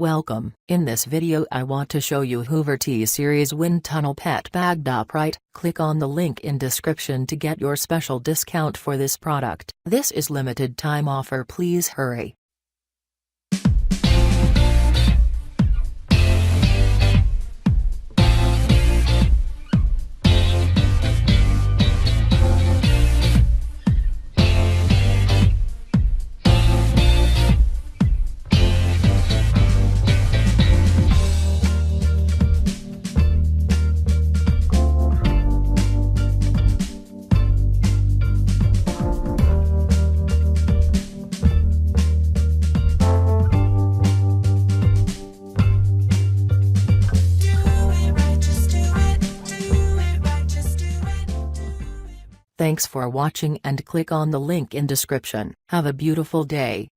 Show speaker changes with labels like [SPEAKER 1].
[SPEAKER 1] Welcome. In this video I want to show you Hoover T-Series WindTunnel Pet Bag. Right, click on the link in description to get your special discount for this product. This is limited time offer, please hurry. Thanks for watching and click on the link in description. Have a beautiful day.